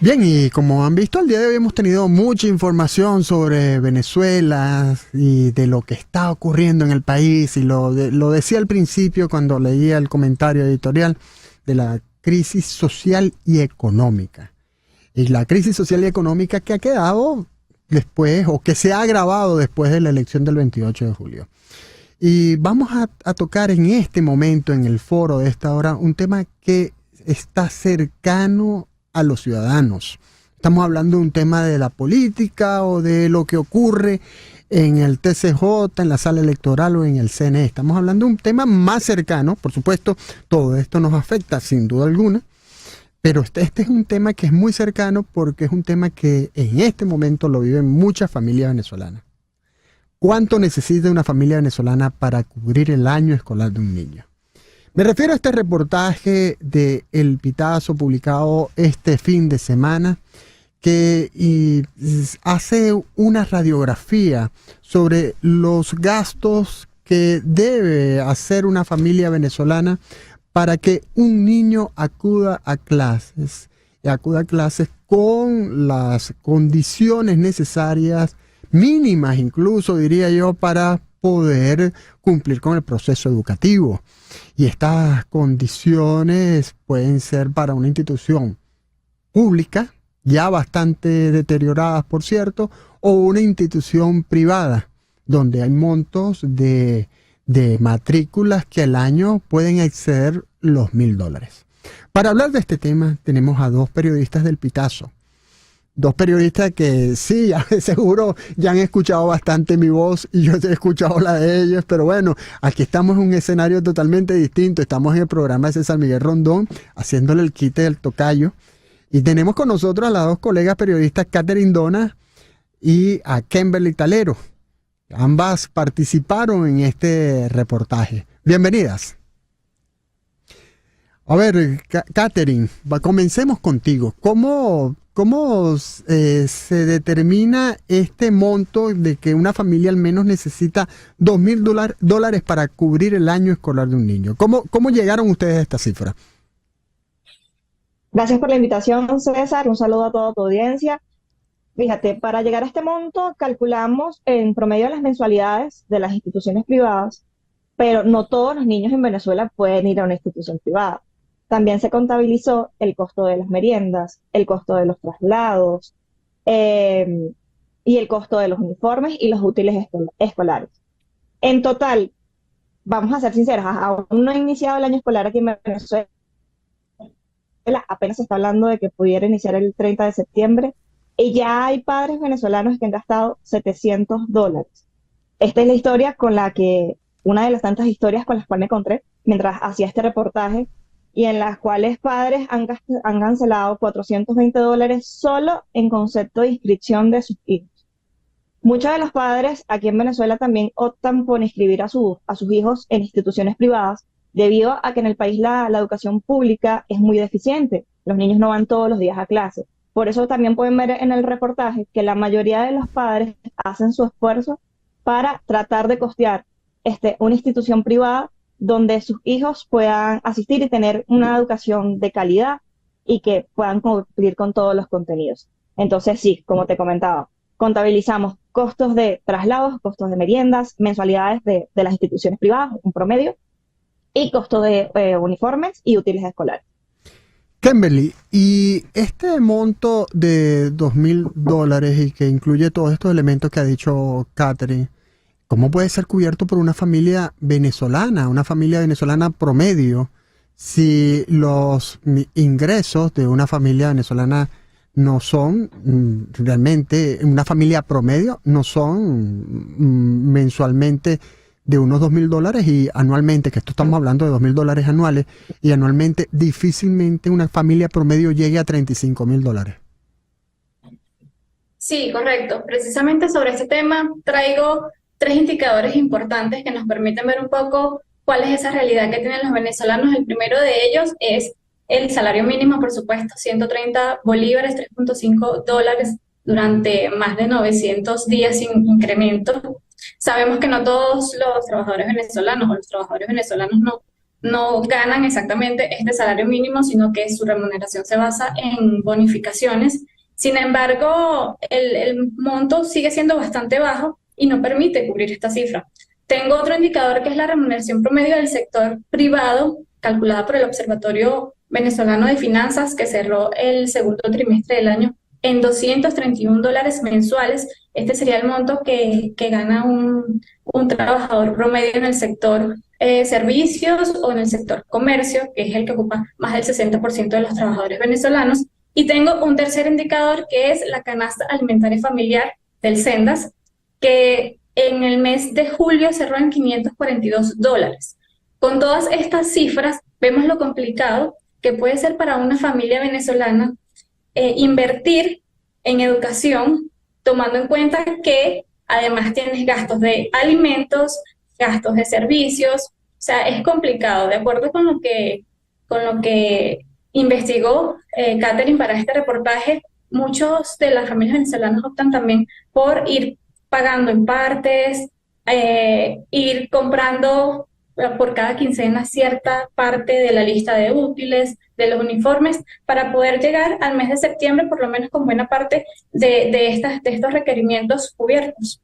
Bien, y como han visto, al día de hoy hemos tenido mucha información sobre Venezuela y de lo que está ocurriendo en el país, y lo decía al principio cuando leía el comentario editorial de la crisis social y económica. Y la crisis social y económica que ha quedado después, o que se ha agravado después de la elección del 28 de julio. Y vamos a tocar en este momento, en el foro de esta hora, un tema que está cercano a los ciudadanos. Estamos hablando de un tema de la política o de lo que ocurre en el TCJ, en la sala electoral o en el CNE. Estamos hablando de un tema más cercano. Por supuesto, todo esto nos afecta sin duda alguna, pero este es un tema que es muy cercano porque es un tema que en este momento lo viven muchas familias venezolanas. ¿Cuánto necesita una familia venezolana para cubrir el año escolar de un niño? Me refiero a este reportaje de El Pitazo publicado este fin de semana que hace una radiografía sobre los gastos que debe hacer una familia venezolana para que un niño acuda a clases con las condiciones necesarias, mínimas incluso diría yo, para poder cumplir con el proceso educativo. Y estas condiciones pueden ser para una institución pública, ya bastante deterioradas por cierto, o una institución privada, donde hay montos de matrículas que al año pueden exceder los $1.000. Para hablar de este tema tenemos a dos periodistas del Pitazo. Dos periodistas que sí, seguro ya han escuchado bastante mi voz y yo he escuchado la de ellos, pero bueno, aquí estamos en un escenario totalmente distinto. Estamos en el programa de César Miguel Rondón, haciéndole el quite del tocayo. Y tenemos con nosotros a las dos colegas periodistas, Catherine Dona y a Kimberly Talero. Ambas participaron en este reportaje. Bienvenidas. A ver, Catherine, comencemos contigo. ¿Cómo se determina este monto de que una familia al menos necesita $2.000 para cubrir el año escolar de un niño? ¿Cómo llegaron ustedes a esta cifra? Gracias por la invitación, César. Un saludo a toda tu audiencia. Fíjate, para llegar a este monto calculamos en promedio las mensualidades de las instituciones privadas, pero no todos los niños en Venezuela pueden ir a una institución privada. También se contabilizó el costo de las meriendas, el costo de los traslados, eh, y el costo de los uniformes y los útiles escolares. En total, vamos a ser sinceros, aún no ha iniciado el año escolar aquí en Venezuela, apenas se está hablando de que pudiera iniciar el 30 de septiembre y ya hay padres venezolanos que han gastado $700. Esta es la historia con la que, una de las tantas historias con las cuales me encontré mientras hacía este reportaje, y en las cuales padres han cancelado $420 solo en concepto de inscripción de sus hijos. Muchos de los padres aquí en Venezuela también optan por inscribir a sus hijos en instituciones privadas, debido a que en el país la educación pública es muy deficiente. Los niños no van todos los días a clase. Por eso también pueden ver en el reportaje que la mayoría de los padres hacen su esfuerzo para tratar de costear una institución privada donde sus hijos puedan asistir y tener una educación de calidad y que puedan cumplir con todos los contenidos. Entonces, sí, como te comentaba, contabilizamos costos de traslados, costos de meriendas, mensualidades de las instituciones privadas, un promedio, y costos de uniformes y útiles escolares. Kimberly, y este monto de $2.000 y que incluye todos estos elementos que ha dicho Catherine, ¿cómo puede ser cubierto por una familia venezolana promedio, si los ingresos de una familia venezolana no son realmente, una familia promedio, no son mensualmente de unos $2.000 y anualmente, que esto estamos hablando de $2.000 anuales, y anualmente difícilmente una familia promedio llegue a $35.000? Sí, correcto. Precisamente sobre este tema traigo tres indicadores importantes que nos permiten ver un poco cuál es esa realidad que tienen los venezolanos. El primero de ellos es el salario mínimo, por supuesto, 130 bolívares, $3.5 durante más de 900 días sin incremento. Sabemos que no todos los trabajadores venezolanos o los trabajadores venezolanos no ganan exactamente este salario mínimo, sino que su remuneración se basa en bonificaciones. Sin embargo, el monto sigue siendo bastante bajo y no permite cubrir esta cifra. Tengo otro indicador que es la remuneración promedio del sector privado, calculada por el Observatorio Venezolano de Finanzas, que cerró el segundo trimestre del año en $231 mensuales. Este sería el monto que gana un trabajador promedio en el sector servicios o en el sector comercio, que es el que ocupa más del 60% de los trabajadores venezolanos. Y tengo un tercer indicador que es la canasta alimentaria familiar del Sendas, que en el mes de julio cerró en $542. Con todas estas cifras, vemos lo complicado que puede ser para una familia venezolana invertir en educación, tomando en cuenta que además tienes gastos de alimentos, gastos de servicios, o sea, es complicado. De acuerdo con lo que investigó Catherine para este reportaje, muchos de las familias venezolanas optan también por ir pagando en partes, ir comprando por cada quincena cierta parte de la lista de útiles, de los uniformes, para poder llegar al mes de septiembre por lo menos con buena parte de estos requerimientos cubiertos.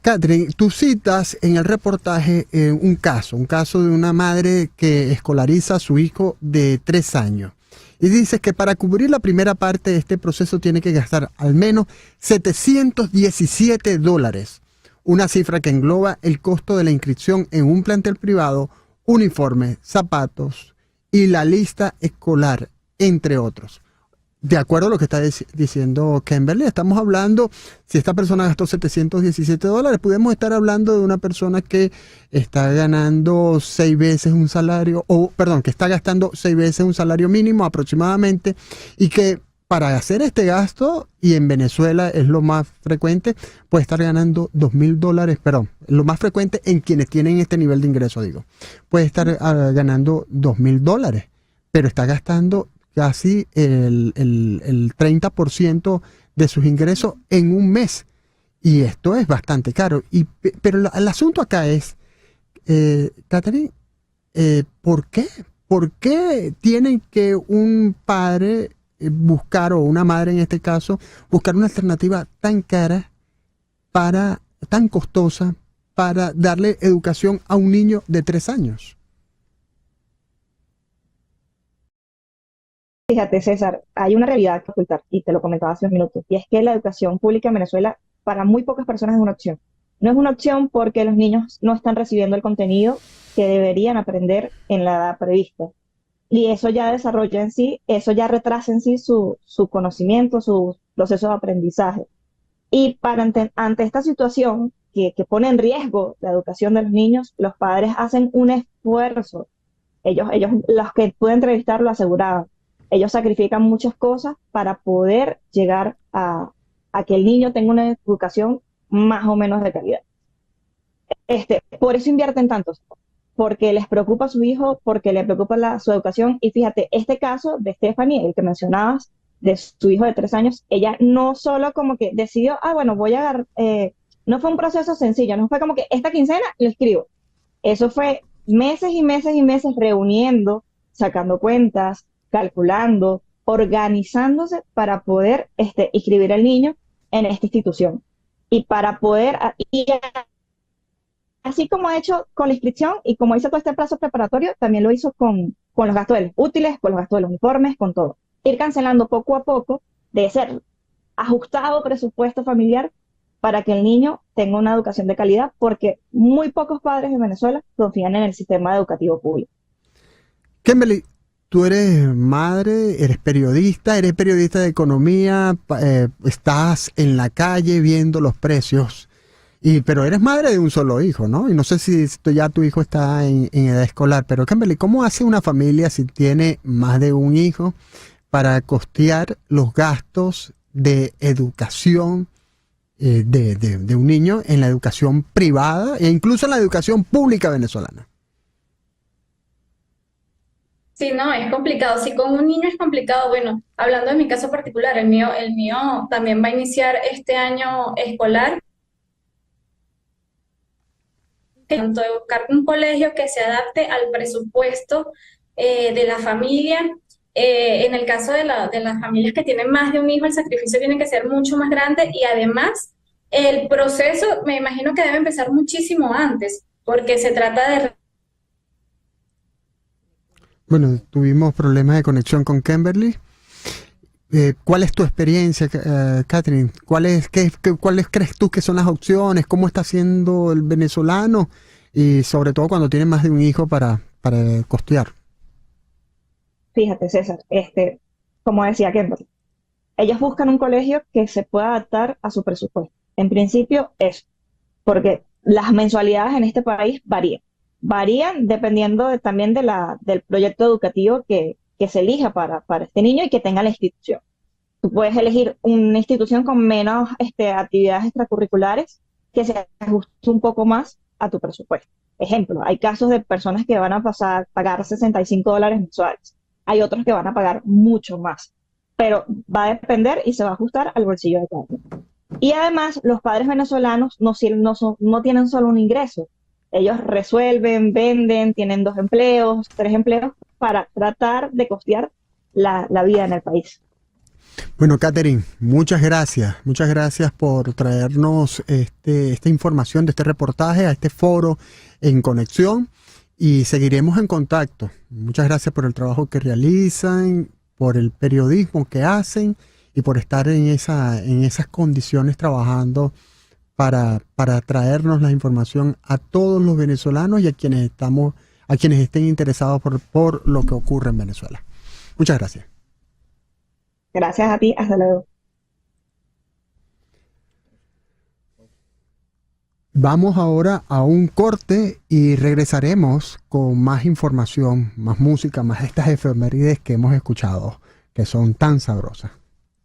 Catherine, tú citas en el reportaje un caso de una madre que escolariza a su hijo de 3 años. Y dices que para cubrir la primera parte de este proceso tiene que gastar al menos $717, una cifra que engloba el costo de la inscripción en un plantel privado, uniformes, zapatos y la lista escolar, entre otros. De acuerdo a lo que está diciendo Kimberly, estamos hablando, si esta persona gastó $717, podemos estar hablando de una persona que está ganando 6 veces un salario, que está gastando 6 veces un salario mínimo aproximadamente, y que para hacer este gasto, y en Venezuela es lo más frecuente, puede estar ganando $2,000, lo más frecuente en quienes tienen este nivel de ingreso, puede estar ganando $2,000, pero está gastando casi el 30% de sus ingresos en un mes. Y esto es bastante caro. Pero el asunto acá es, Catherine, ¿por qué? ¿Por qué tienen que un padre buscar, o una madre en este caso, buscar una alternativa tan cara, tan costosa, para darle educación a un niño de 3 años? Fíjate, César, hay una realidad que ocultar, y te lo comentaba hace unos minutos, y es que la educación pública en Venezuela para muy pocas personas es una opción. No es una opción porque los niños no están recibiendo el contenido que deberían aprender en la edad prevista. Y eso ya desarrolla en sí, eso ya retrasa en sí su conocimiento, su proceso de aprendizaje. Y ante esta situación que pone en riesgo la educación de los niños, los padres hacen un esfuerzo. Los que pude entrevistar lo aseguraban. Ellos sacrifican muchas cosas para poder llegar a que el niño tenga una educación más o menos de calidad. Por eso invierten tanto, porque les preocupa a su hijo, porque le preocupa su educación. Y fíjate, este caso de Stephanie, el que mencionabas, de su hijo de 3 años, ella no solo como que decidió, bueno, voy a agarrar, no fue un proceso sencillo, no fue como que esta quincena lo escribo. Eso fue meses y meses y meses reuniendo, sacando cuentas, calculando, organizándose para poder inscribir al niño en esta institución. Y para poder, así como ha hecho con la inscripción y como hizo todo este plazo preparatorio, también lo hizo con los gastos de los útiles, con los gastos de los uniformes, con todo. Ir cancelando poco a poco de ese ajustado presupuesto familiar para que el niño tenga una educación de calidad, porque muy pocos padres en Venezuela confían en el sistema educativo público. Kimberly, tú eres madre, eres periodista de economía, estás en la calle viendo los precios, pero eres madre de un solo hijo, ¿no? Y no sé si ya tu hijo está en edad escolar, pero Kimberly, ¿cómo hace una familia si tiene más de un hijo para costear los gastos de educación de un niño en la educación privada e incluso en la educación pública venezolana? Sí, no, es complicado. Si con un niño es complicado, bueno, hablando de mi caso particular, el mío también va a iniciar este año escolar. tanto de buscar un colegio que se adapte al presupuesto de la familia. En el caso de las familias que tienen más de un hijo, el sacrificio tiene que ser mucho más grande y además el proceso me imagino que debe empezar muchísimo antes, porque se trata de... Bueno, tuvimos problemas de conexión con Kimberly. ¿Cuál es tu experiencia, Catherine? ¿Cuáles crees tú que son las opciones? ¿Cómo está haciendo el venezolano? Y sobre todo cuando tiene más de un hijo para costear. Fíjate, César, como decía Kimberly, ellos buscan un colegio que se pueda adaptar a su presupuesto. En principio, eso, porque las mensualidades en este país varían. Varían dependiendo también del proyecto educativo que se elija para este niño y que tenga la institución. Tú puedes elegir una institución con menos actividades extracurriculares que se ajuste un poco más a tu presupuesto. Ejemplo, hay casos de personas que van a pagar $65 mensuales. Hay otros que van a pagar mucho más, pero va a depender y se va a ajustar al bolsillo de cada uno. Y además, los padres venezolanos no tienen solo un ingreso. Ellos resuelven, venden, tienen 2 empleos, 3 empleos para tratar de costear la vida en el país. Bueno, Catherine, muchas gracias. Muchas gracias por traernos esta información de este reportaje a este foro en Conexión y seguiremos en contacto. Muchas gracias por el trabajo que realizan, por el periodismo que hacen y por estar en esas condiciones trabajando para traernos la información a todos los venezolanos y a quienes estén interesados por lo que ocurre en Venezuela. Muchas gracias. Gracias a ti, hasta luego. Vamos ahora a un corte y regresaremos con más información, más música, más estas efemérides que hemos escuchado, que son tan sabrosas.